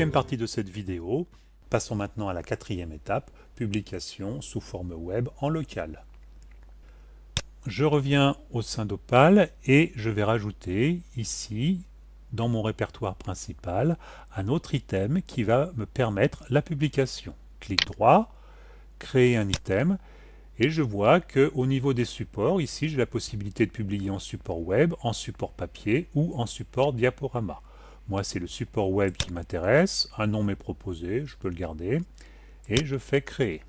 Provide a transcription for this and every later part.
Deuxième partie de cette vidéo. Passons maintenant à la quatrième étape, publication sous forme web en local. Je reviens au sein d'Opal et je vais rajouter ici, dans mon répertoire principal, un autre item qui va me permettre la publication. Clic droit, créer un item, et je vois qu'au niveau des supports, ici j'ai la possibilité de publier en support web, en support papier ou en support diaporama. Moi c'est le support web qui m'intéresse, un nom m'est proposé, je peux le garder, et je fais créer.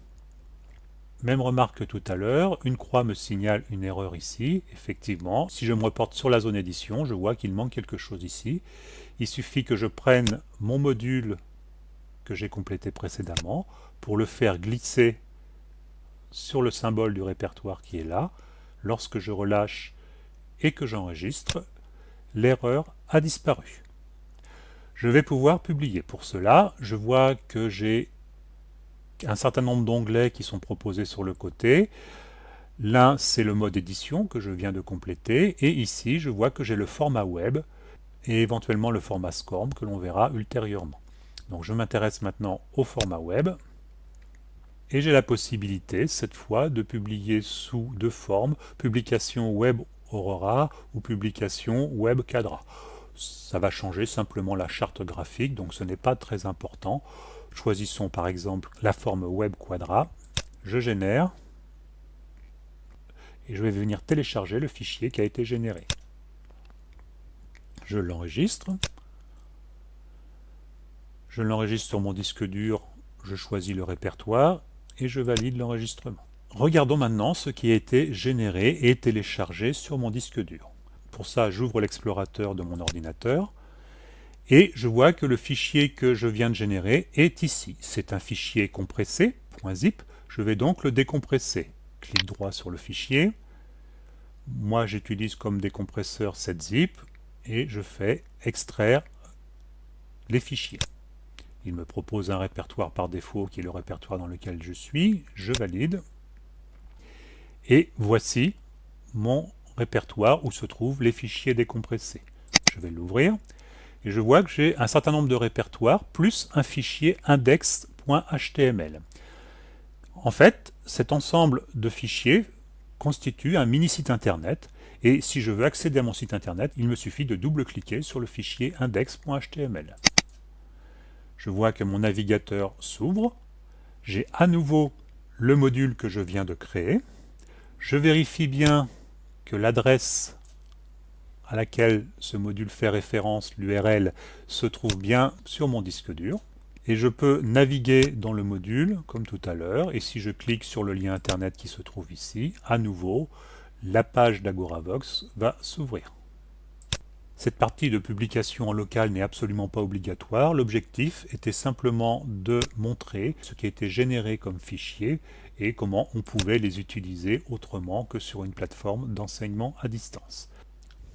Même remarque que tout à l'heure, une croix me signale une erreur ici. Effectivement, si je me reporte sur la zone édition, je vois qu'il manque quelque chose ici. Il suffit que je prenne mon module que j'ai complété précédemment pour le faire glisser sur le symbole du répertoire qui est là. Lorsque je relâche et que j'enregistre, l'erreur a disparu. Je vais pouvoir publier. Pour cela, je vois que j'ai un certain nombre d'onglets qui sont proposés sur le côté. L'un, c'est le mode édition que je viens de compléter. Et ici, je vois que j'ai le format web et éventuellement le format SCORM que l'on verra ultérieurement. Donc je m'intéresse maintenant au format web. Et j'ai la possibilité, cette fois, de publier sous deux formes, publication web Aurora ou publication web Cadra. Ça va changer simplement la charte graphique, donc ce n'est pas très important. Choisissons par exemple la forme web Quadra. Je génère et je vais venir télécharger le fichier qui a été généré. Je l'enregistre. Je l'enregistre sur mon disque dur, je choisis le répertoire et je valide l'enregistrement. Regardons maintenant ce qui a été généré et téléchargé sur mon disque dur. Pour ça, j'ouvre l'explorateur de mon ordinateur et je vois que le fichier que je viens de générer est ici. C'est un fichier compressé, .zip. Je vais donc le décompresser. Clic droit sur le fichier. Moi, j'utilise comme décompresseur cette zip et je fais extraire les fichiers. Il me propose un répertoire par défaut qui est le répertoire dans lequel je suis. Je valide. Et voici mon répertoire où se trouvent les fichiers décompressés. Je vais l'ouvrir et je vois que j'ai un certain nombre de répertoires plus un fichier index.html. En fait, cet ensemble de fichiers constitue un mini site internet et si je veux accéder à mon site internet, il me suffit de double-cliquer sur le fichier index.html. Je vois que mon navigateur s'ouvre. J'ai à nouveau le module que je viens de créer. Je vérifie bien que l'adresse à laquelle ce module fait référence, l'URL, se trouve bien sur mon disque dur. Et je peux naviguer dans le module, comme tout à l'heure. Et si je clique sur le lien internet qui se trouve ici, à nouveau, la page d'Agoravox va s'ouvrir. Cette partie de publication en local n'est absolument pas obligatoire. L'objectif était simplement de montrer ce qui a été généré comme fichier et comment on pouvait les utiliser autrement que sur une plateforme d'enseignement à distance.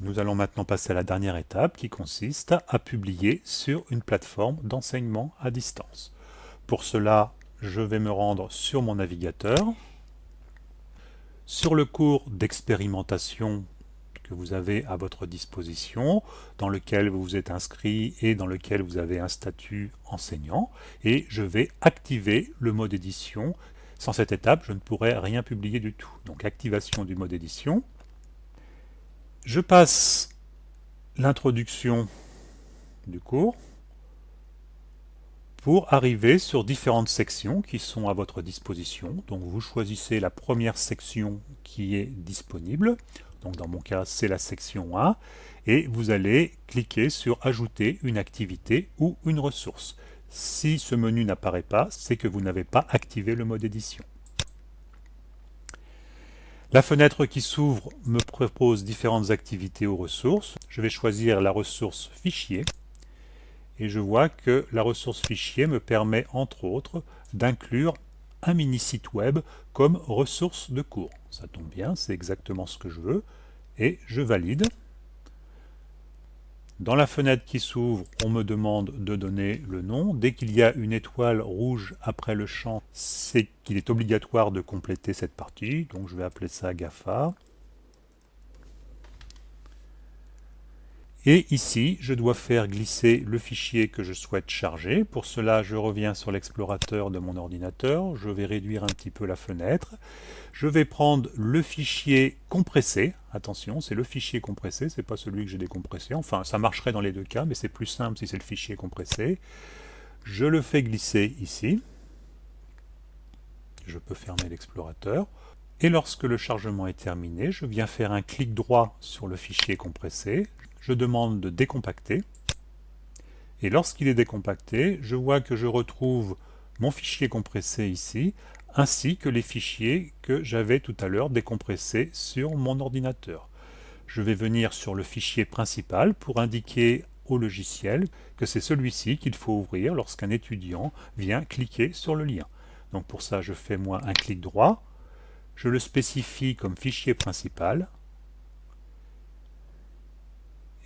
Nous allons maintenant passer à la dernière étape qui consiste à publier sur une plateforme d'enseignement à distance. Pour cela, je vais me rendre sur mon navigateur. Sur le cours d'expérimentation que vous avez à votre disposition, dans lequel vous vous êtes inscrit et dans lequel vous avez un statut enseignant, et je vais activer le mode édition. Sans cette étape, je ne pourrais rien publier du tout. Donc activation du mode édition. Je passe l'introduction du cours pour arriver sur différentes sections qui sont à votre disposition. Donc vous choisissez la première section qui est disponible. Donc dans mon cas, c'est la section 1. Et vous allez cliquer sur Ajouter une activité ou une ressource. Si ce menu n'apparaît pas, c'est que vous n'avez pas activé le mode édition. La fenêtre qui s'ouvre me propose différentes activités ou ressources. Je vais choisir la ressource fichier. Et je vois que la ressource fichier me permet, entre autres, d'inclure un mini site web comme ressource de cours. Ça tombe bien, c'est exactement ce que je veux. Et je valide. Dans la fenêtre qui s'ouvre, on me demande de donner le nom. Dès qu'il y a une étoile rouge après le champ, c'est qu'il est obligatoire de compléter cette partie. Donc je vais appeler ça GAFA. Et ici, je dois faire glisser le fichier que je souhaite charger. Pour cela, je reviens sur l'explorateur de mon ordinateur. Je vais réduire un petit peu la fenêtre. Je vais prendre le fichier compressé. Attention, c'est le fichier compressé, c'est pas celui que j'ai décompressé. Enfin, ça marcherait dans les deux cas, mais c'est plus simple si c'est le fichier compressé. Je le fais glisser ici. Je peux fermer l'explorateur. Et lorsque le chargement est terminé, je viens faire un clic droit sur le fichier compressé. Je demande de décompacter. Et lorsqu'il est décompacté, je vois que je retrouve mon fichier compressé ici, ainsi que les fichiers que j'avais tout à l'heure décompressés sur mon ordinateur. Je vais venir sur le fichier principal pour indiquer au logiciel que c'est celui-ci qu'il faut ouvrir lorsqu'un étudiant vient cliquer sur le lien. Donc pour ça, je fais moi un clic droit, je le spécifie comme fichier principal,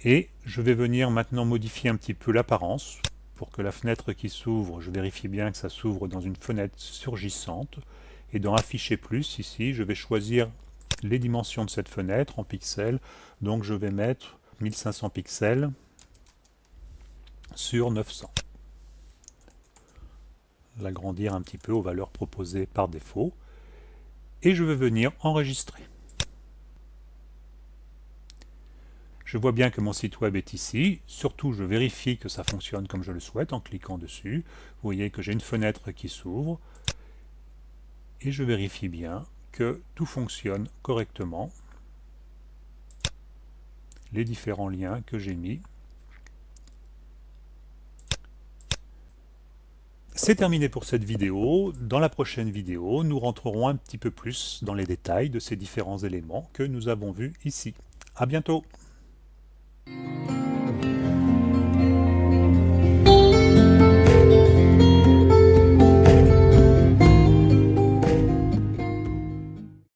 et je vais venir maintenant modifier un petit peu l'apparence pour que la fenêtre qui s'ouvre, je vérifie bien que ça s'ouvre dans une fenêtre surgissante. Et dans Afficher plus, ici, je vais choisir les dimensions de cette fenêtre en pixels. Donc je vais mettre 1500 pixels sur 900. L'agrandir un petit peu aux valeurs proposées par défaut. Et je vais venir enregistrer. Je vois bien que mon site web est ici. Surtout, je vérifie que ça fonctionne comme je le souhaite en cliquant dessus. Vous voyez que j'ai une fenêtre qui s'ouvre. Et je vérifie bien que tout fonctionne correctement. Les différents liens que j'ai mis. C'est terminé pour cette vidéo. Dans la prochaine vidéo, nous rentrerons un petit peu plus dans les détails de ces différents éléments que nous avons vus ici. À bientôt!